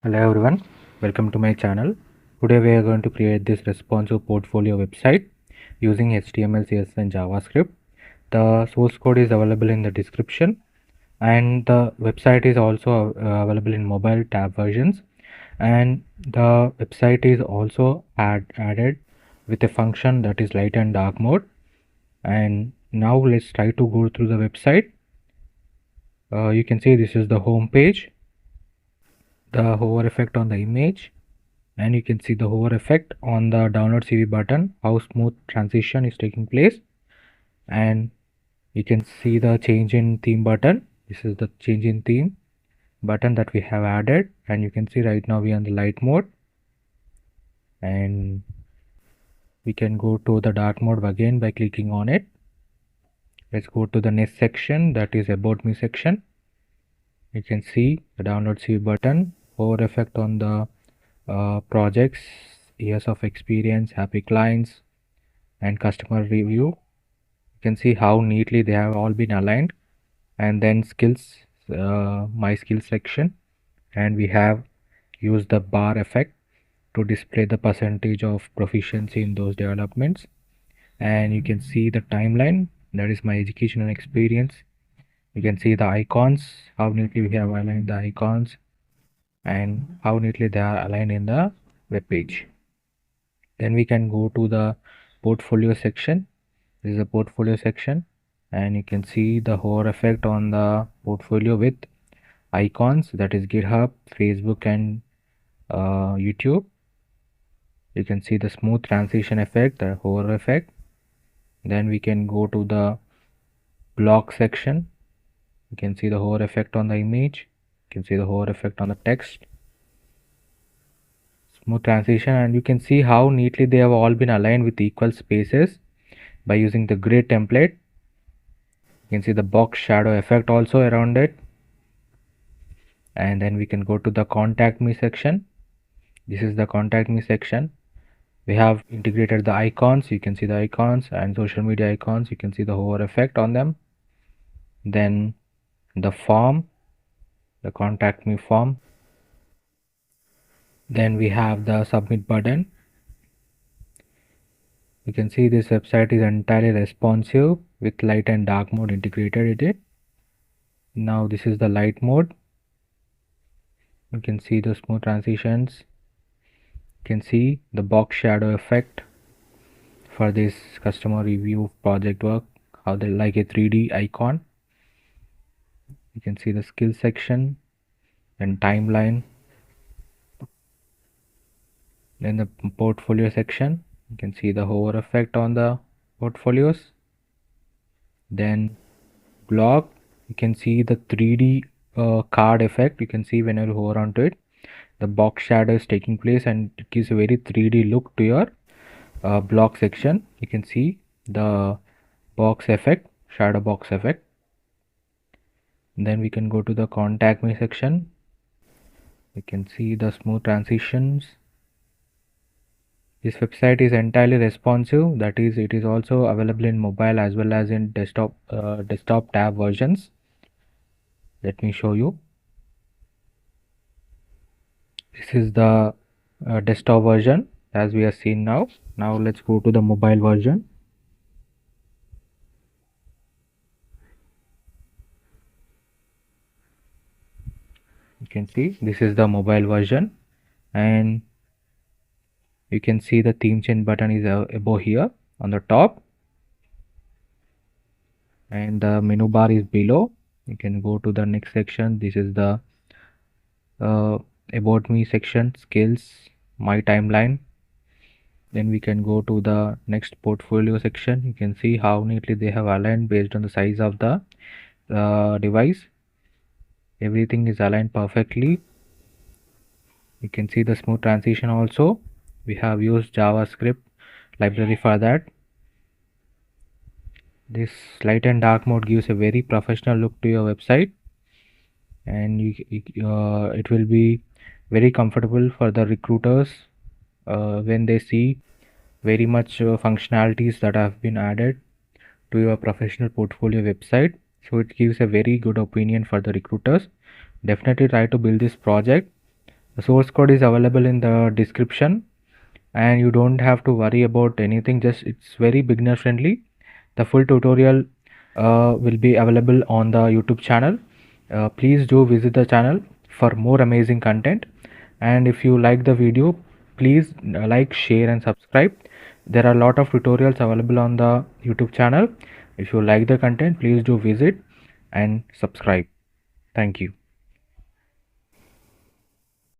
Hello everyone, welcome to my channel. Today we are going to create this responsive portfolio website using HTML, CSS and JavaScript. The source code is available in the description and the website is also available in mobile tab versions, and the website is also added with a function that is light and dark mode. And now let's try to go through the website. You can see this is the home page, the hover effect on the image, and you can see the hover effect on the download CV button, how smooth transition is taking place. And you can see the change in theme button. This is the change in theme button that we have added, and you can see right now we are in the light mode, and we can go to the dark mode again by clicking on it. Let's go to the next section, that is about me section. You can see the download CV button, hover effect on the projects, years of experience, happy clients and customer review. You can see how neatly they have all been aligned. And then skills, my skills section, and we have used the bar effect to display the percentage of proficiency in those developments. And you can see the timeline, that is my education and experience. You can see the icons, how neatly we have aligned the icons and how neatly they are aligned in the web page. Then we can go to the portfolio section. This is the portfolio section, and you can see the hover effect on the portfolio with icons, that is GitHub, Facebook and YouTube. You can see the smooth transition effect, the hover effect. Then we can go to the block section. You can see the hover effect on the image. You can see the hover effect on the text, smooth transition, and you can see how neatly they have all been aligned with equal spaces by using the grid template. You can see the box shadow effect also around it. And then we can go to the contact me section. This is the contact me section. We have integrated the icons. You can see the icons and social media icons. You can see the hover effect on them. Then the form, the contact me form. Then we have the submit button. You can see this website is entirely responsive with light and dark mode integrated in it. Now this is the light mode. You can see the smooth transitions. You can see the box shadow effect for this customer review project work, how they like a 3D icon. You can see the skill section and timeline. Then the portfolio section, you can see the hover effect on the portfolios. Then blog, you can see the 3D card effect. You can see when you hover onto it, the box shadow is taking place and it gives a very 3D look to your block section. You can see the box effect, shadow box effect. Then we can go to the contact me section. You can see the smooth transitions. This website is entirely responsive, that is, it is also available in mobile as well as in desktop tab versions. Let me show you. This is the desktop version as we are seeing now. Now let's go to the mobile version. You can see this is the mobile version, and you can see the theme change button is above here on the top, and the menu bar is below. You can go to the next section. This is the about me section, skills, my timeline. Then we can go to the next portfolio section. You can see how neatly they have aligned based on the size of the device. Everything is aligned perfectly. You can see the smooth transition also. We have used JavaScript library for that. This light and dark mode gives a very professional look to your website, and it will be very comfortable for the recruiters when they see very much functionalities that have been added to your professional portfolio website. So it gives a very good opinion for the recruiters. Definitely try to build this project The source code is available in the description, and you don't have to worry about anything. Just it's very beginner friendly. The full tutorial will be available on the YouTube channel. Please do visit the channel for more amazing content, and if you like the video, please like, share and subscribe. There are a lot of tutorials available on the YouTube channel. If you like the content, please do visit and subscribe. Thank you.